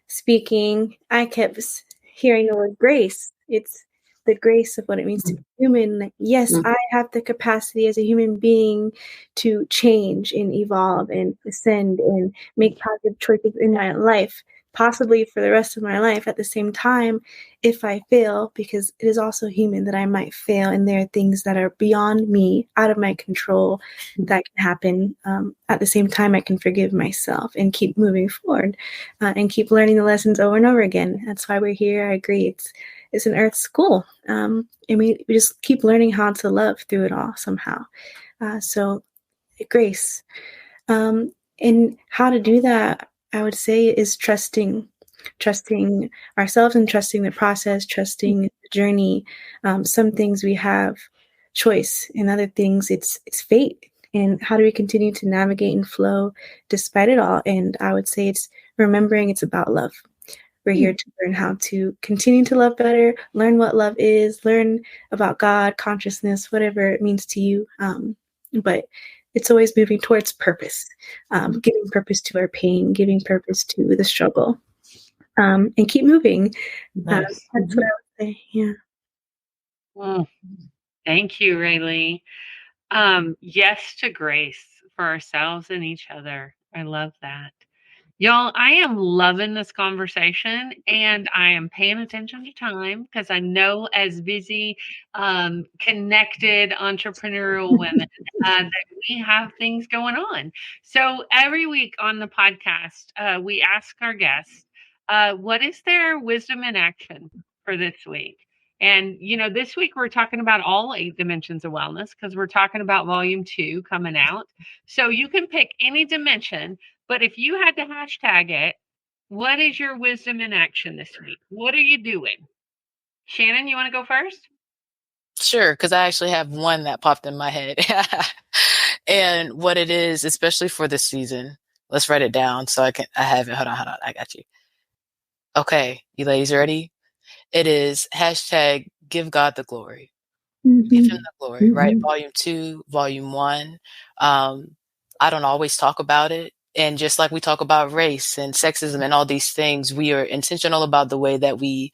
speaking, I kept hearing the word grace. It's the grace of what it means to be human. Yes, I have the capacity as a human being to change and evolve and ascend and make positive choices in my life, possibly for the rest of my life. At the same time, if I fail, because it is also human that I might fail, and there are things that are beyond me, out of my control, that can happen. At the same time, I can forgive myself and keep moving forward and keep learning the lessons over and over again. That's why we're here. I agree. It's an earth school. And we just keep learning how to love through it all somehow. So grace. And how to do that, I would say, is trusting ourselves and trusting the process, trusting the journey. Some things we have choice, and other things it's fate. And how do we continue to navigate and flow despite it all? And I would say it's remembering it's about love. We're here to learn how to continue to love better, learn what love is, learn about God, consciousness, whatever it means to you. But it's always moving towards purpose, giving purpose to our pain, giving purpose to the struggle, and keep moving. Nice. That's what I would say. Yeah. Well, thank you, Raleigh. Yes to grace for ourselves and each other. I love that. Y'all, I am loving this conversation, and I am paying attention to time because I know as busy, connected entrepreneurial women that we have things going on. So every week on the podcast, we ask our guests, what is their wisdom in action for this week? And, this week we're talking about all 8 dimensions of wellness because we're talking about volume 2 coming out. So you can pick any dimension. But if you had to hashtag it, what is your wisdom in action this week? What are you doing? Shannon, you want to go first? Sure, because I actually have one that popped in my head. And what it is, especially for this season, let's write it down so I have it. Hold on. I got you. Okay, you ladies ready? It is hashtag give God the glory. Mm-hmm. Give him the glory, right? Volume 2, volume 1. I don't always talk about it. And just like we talk about race and sexism and all these things, we are intentional about the way that we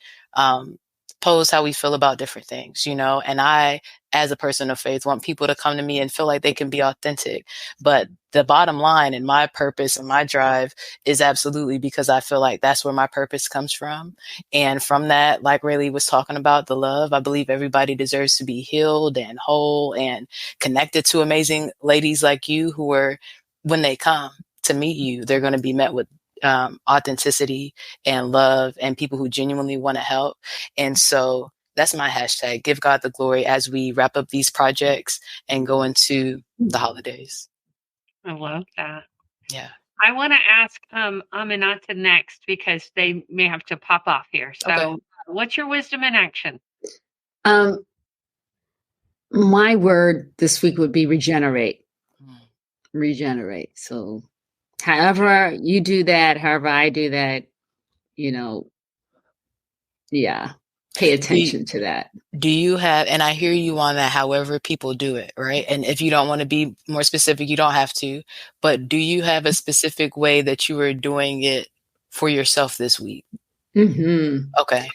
pose how we feel about different things, and I, as a person of faith, want people to come to me and feel like they can be authentic. But the bottom line and my purpose and my drive is absolutely because I feel like that's where my purpose comes from. And from that, like Raleigh was talking about, the love, I believe everybody deserves to be healed and whole and connected to amazing ladies like you who are, when they come to meet you, they're going to be met with authenticity and love and people who genuinely want to help. And so that's my hashtag, give God the glory, as we wrap up these projects and go into the holidays. I love that. Yeah. I want to ask Aminata next because they may have to pop off here. So okay. What's your wisdom in action? My word this week would be regenerate. Regenerate. So however you do that, however I do that, pay attention to that. Do you have, and I hear you on that, however people do it, right? And if you don't want to be more specific, you don't have to, but do you have a specific way that you are doing it for yourself this week? Mm-hmm. Okay.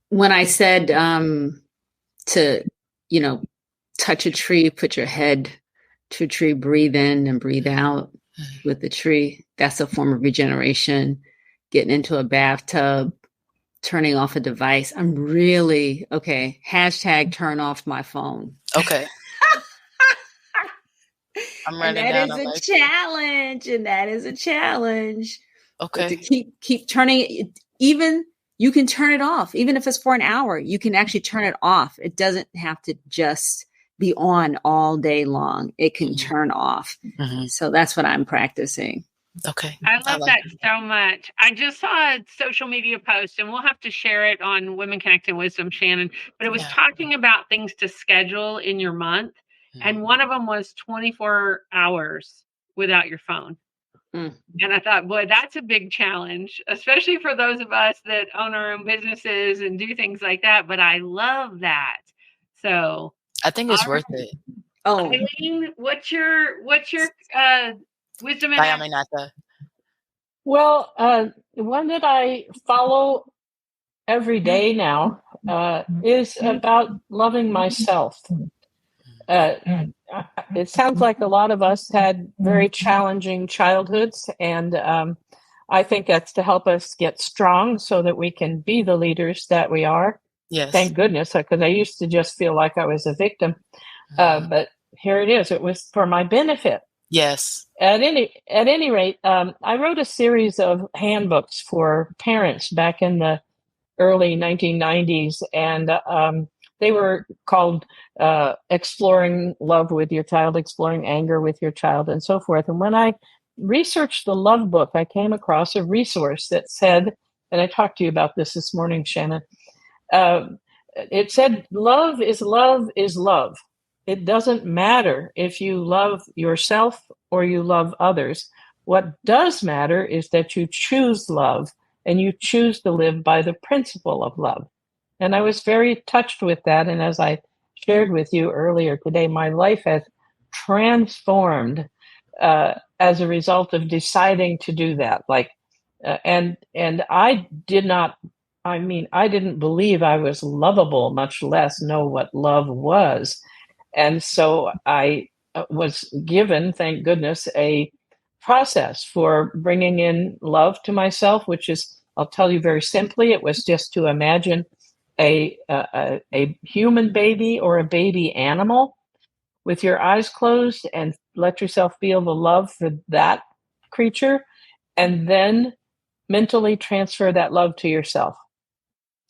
When I said to, touch a tree, put your head to a tree, breathe in and breathe out with the tree, that's a form of regeneration. Getting into a bathtub, turning off a device. I'm really, okay, hashtag turn off my phone. Okay. I'm And writing that down. is a challenge. And that is a challenge. Okay. But to keep turning it, even you can turn it off. Even if it's for an hour, you can actually turn it off. It doesn't have to just be on all day long. It can turn off. Mm-hmm. So that's what I'm practicing. Okay. I love that so much. I just saw a social media post, and we'll have to share it on Women Connecting Wisdom, Shannon, but it was talking about things to schedule in your month. And one of them was 24 hours without your phone. And I thought, boy, that's a big challenge, especially for those of us that own our own businesses and do things like that. But I love that. So I think it's worth it. Oh, Ilene, what's your wisdom and Ayaminata. Well, one that I follow every day now is about loving myself. It sounds like a lot of us had very challenging childhoods, and I think that's to help us get strong so that we can be the leaders that we are. Yes. Thank goodness, because I used to just feel like I was a victim. But here it is. It was for my benefit. Yes. At any rate, I wrote a series of handbooks for parents back in the early 1990s, and they were called Exploring Love with Your Child, Exploring Anger with Your Child, and so forth. And when I researched the love book, I came across a resource that said, and I talked to you about this morning, Shannon, it said, love is love is love. It doesn't matter if you love yourself or you love others. What does matter is that you choose love and you choose to live by the principle of love. And I was very touched with that. And as I shared with you earlier today, my life has transformed as a result of deciding to do that. And I didn't believe I was lovable, much less know what love was. And so I was given, thank goodness, a process for bringing in love to myself, which is, I'll tell you very simply, it was just to imagine a human baby or a baby animal with your eyes closed and let yourself feel the love for that creature, and then mentally transfer that love to yourself.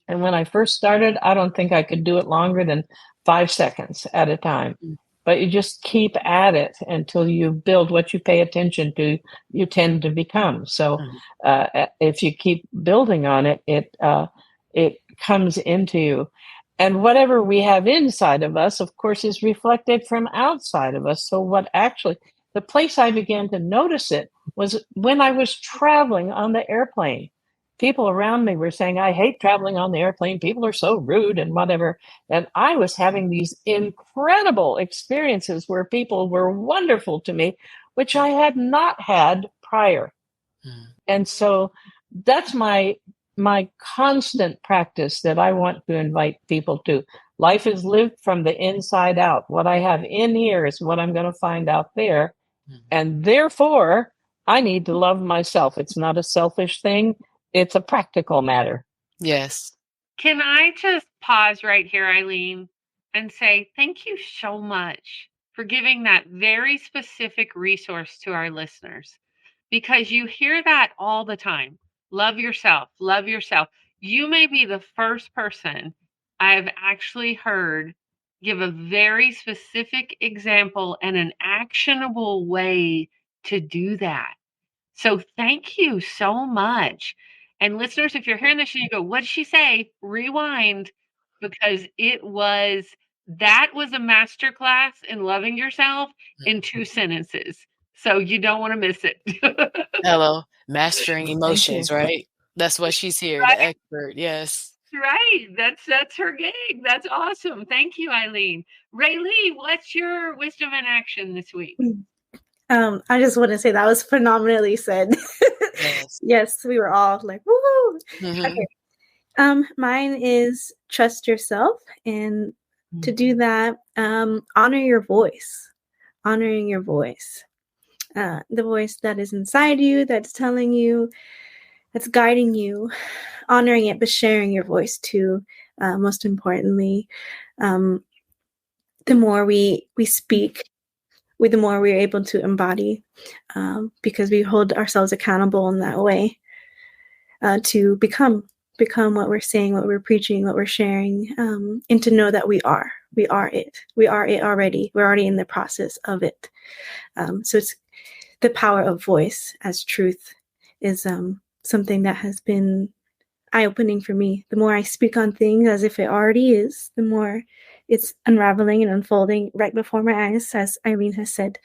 And when I first started, I don't think I could do it longer than 5 seconds at a time. But you just keep at it until you build what you pay attention to, you tend to become. So if you keep building on it, it comes into you. And whatever we have inside of us, of course, is reflected from outside of us. So the place I began to notice it was when I was traveling on the airplane. People around me were saying, I hate traveling on the airplane. People are so rude and whatever. And I was having these incredible experiences where people were wonderful to me, which I had not had prior. And so that's my constant practice that I want to invite people to. Life is lived from the inside out. What I have in here is what I'm going to find out there. And therefore, I need to love myself. It's not a selfish thing. It's a practical matter. Yes. Can I just pause right here, Ilene, and say thank you so much for giving that very specific resource to our listeners, because you hear that all the time. Love yourself, love yourself. You may be the first person I've actually heard give a very specific example and an actionable way to do that. So thank you so much. And listeners, if you're hearing this and you go, what did she say? Rewind, because that was a masterclass in loving yourself in 2 sentences. So you don't want to miss it. Hello, mastering emotions, right? That's what she's here, Right? the expert. Yes. Right. That's her gig. That's awesome. Thank you, Ilene. Rayleigh, what's your wisdom in action this week? I just want to say that was phenomenally said. Yes. Yes, we were all like, woo! Mm-hmm. Okay. Mine is trust yourself. And to do that, honor your voice. Honoring your voice. The voice that is inside you, that's telling you, that's guiding you. Honoring it, but sharing your voice too. Most importantly, the more we speak, the more we're able to embody, because we hold ourselves accountable in that way, to become what we're saying, what we're preaching, what we're sharing, and to know that we are it. We are it already. We're already in the process of it. So it's the power of voice as truth is something that has been eye-opening for me. The more I speak on things as if it already is, the more it's unraveling and unfolding right before my eyes, as Ilene has said.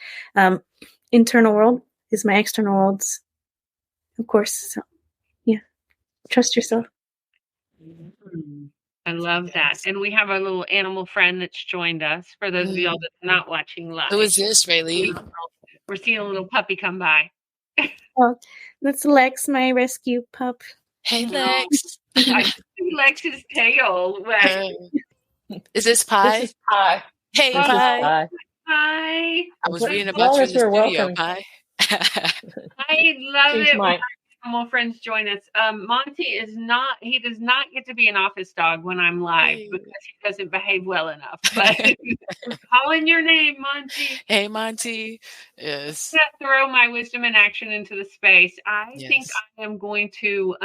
Internal world is my external worlds, of course. So, yeah, trust yourself. I love that. And we have a little animal friend that's joined us. For those of y'all that's not watching live. Who is this, Raleigh? We're seeing a little puppy come by. Oh, that's Lex, my rescue pup. Hey, Lex. I see Lex's tail. Is this Pie? This is Pie. Hey, This Pie. is Pie. Hi. I was reading As about long you in as the you're studio, welcome. Pie. I love She's it when mine. my animal friends join us. Monty does not get to be an office dog when I'm live because he doesn't behave well enough. But we're calling your name, Monty. Hey, Monty. Yes. I'm gonna throw my wisdom and action into the space. I think I am going to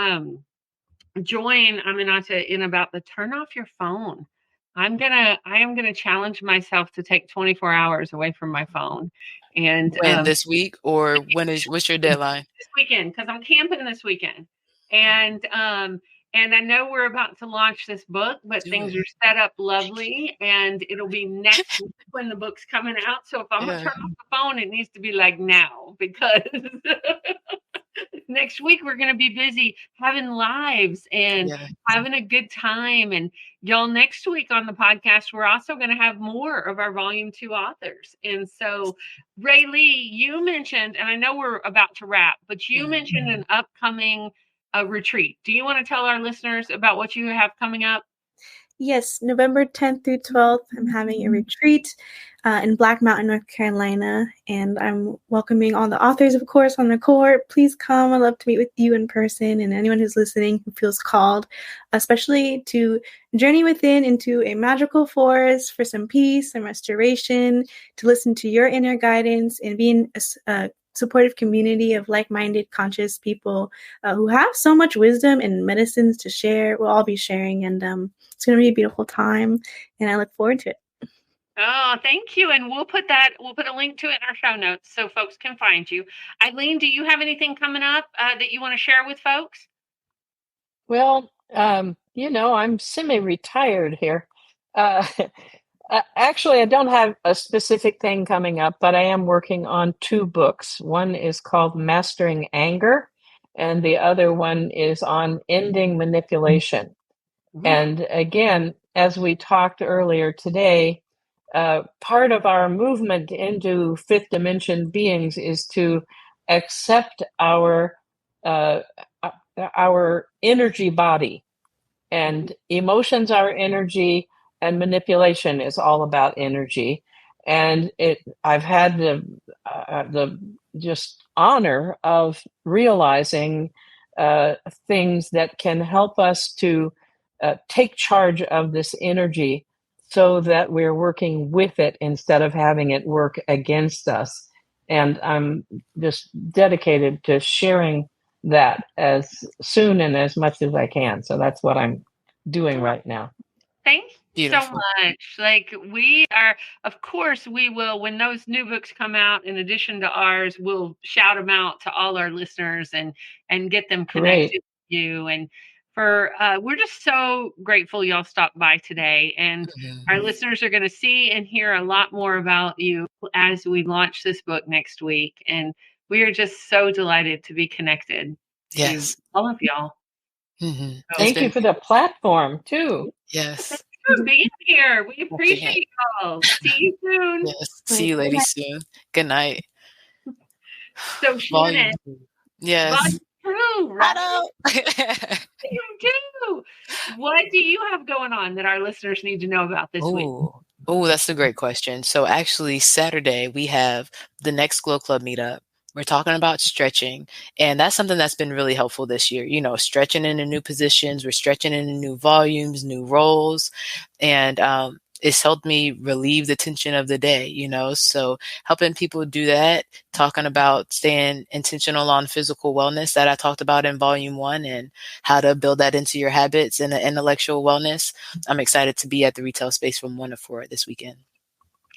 join Aminata in about the turn off your phone. I am gonna challenge myself to take 24 hours away from my phone. And when this week, or what's your deadline? This weekend, because I'm camping this weekend. And I know we're about to launch this book, but things are set up lovely, and it'll be next week when the book's coming out. So if I'm gonna turn off the phone, it needs to be like now, because next week we're going to be busy having lives and having a good time. And y'all, next week on the podcast, we're also going to have more of our volume 2 authors. And so, Raleigh, you mentioned, and I know we're about to wrap, but you mentioned an upcoming retreat. Do you want to tell our listeners about what you have coming up? Yes, November 10th through 12th, I'm having a retreat in Black Mountain, North Carolina, and I'm welcoming all the authors, of course, on the court. Please come. I'd love to meet with you in person, and anyone who's listening who feels called, especially to journey within into a magical forest for some peace and restoration, to listen to your inner guidance and be in a supportive community of like-minded, conscious people who have so much wisdom and medicines to share. We'll all be sharing, and it's going to be a beautiful time, and I look forward to it. Oh, thank you. And we'll put a link to it in our show notes so folks can find you. Ilene, do you have anything coming up that you want to share with folks? Well, I'm semi-retired here. Actually, I don't have a specific thing coming up, but I am working on 2 books. One is called Mastering Anger, and the other one is on ending manipulation. Mm-hmm. And again, as we talked earlier today, part of our movement into 5th dimension beings is to accept our energy body, and emotions are energy, and manipulation is all about energy. And I've had the just honor of realizing things that can help us to take charge of this energy, so that we're working with it instead of having it work against us. And I'm just dedicated to sharing that as soon and as much as I can. So that's what I'm doing right now. Thank you so much. Like, we are, of course, we will, when those new books come out, in addition to ours, we'll shout them out to all our listeners and get them connected with you. And we're just so grateful y'all stopped by today, and our listeners are going to see and hear a lot more about you as we launch this book next week. And we are just so delighted to be connected to all of y'all. Mm-hmm. Thank you for the platform too. Yes. Thanks for being here. We appreciate y'all. See you soon. Yes. See you ladies soon. Good night. So Volume Shannon, 2. Yes. volume 2, I right? know. Volume 2. What do you have going on that our listeners need to know about this week? Oh, that's a great question. So actually, Saturday we have the next Glow Club meetup. We're talking about stretching, and that's something that's been really helpful this year. Stretching into new positions, we're stretching into new volumes, new roles, and it's helped me relieve the tension of the day. So helping people do that, talking about staying intentional on physical wellness that I talked about in volume 1, and how to build that into your habits and the intellectual wellness. I'm excited to be at the retail space from 1 to 4 this weekend.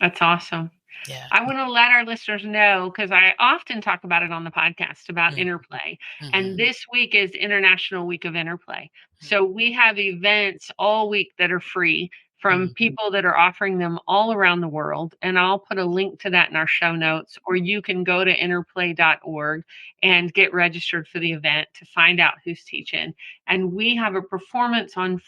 That's awesome. Yeah. I want to let our listeners know, because I often talk about it on the podcast about InterPlay. And this week is International Week of InterPlay. So we have events all week that are free from people that are offering them all around the world. And I'll put a link to that in our show notes, or you can go to interplay.org and get registered for the event to find out who's teaching. And we have a performance on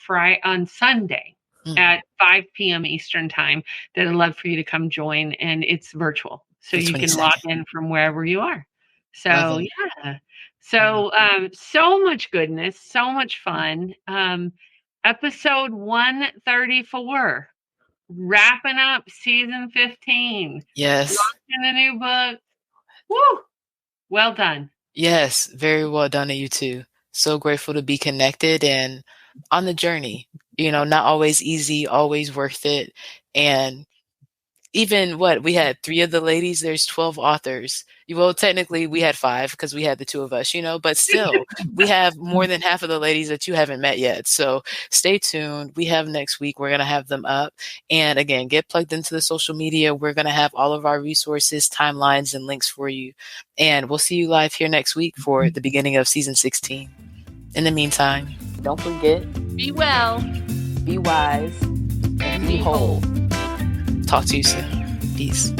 Sunday at 5 p.m. Eastern time that I'd love for you to come join, and it's virtual. So you can log in from wherever you are. So yeah. So so much goodness, so much fun. Episode 134, wrapping up season 15. Yes. Launching a new book. Woo! Well done. Yes, very well done to you too. So grateful to be connected and on the journey. Not always easy, always worth it. And even we had 3 of the ladies, there's 12 authors. Well, technically we had 5 because we had the 2 of us, but still we have more than half of the ladies that you haven't met yet. So stay tuned. We have next week, we're going to have them up. And again, get plugged into the social media. We're going to have all of our resources, timelines, and links for you. And we'll see you live here next week for the beginning of season 16. In the meantime, don't forget, be well, be wise, and be whole. Talk to you soon. Peace.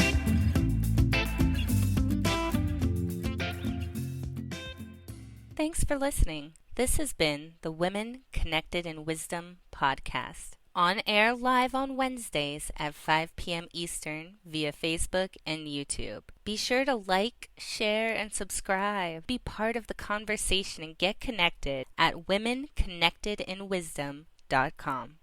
Thanks for listening. This has been the Women Connected in Wisdom podcast. On air live on Wednesdays at 5 p.m. Eastern via Facebook and YouTube. Be sure to like, share, and subscribe. Be part of the conversation and get connected at womenconnectedinwisdom.com.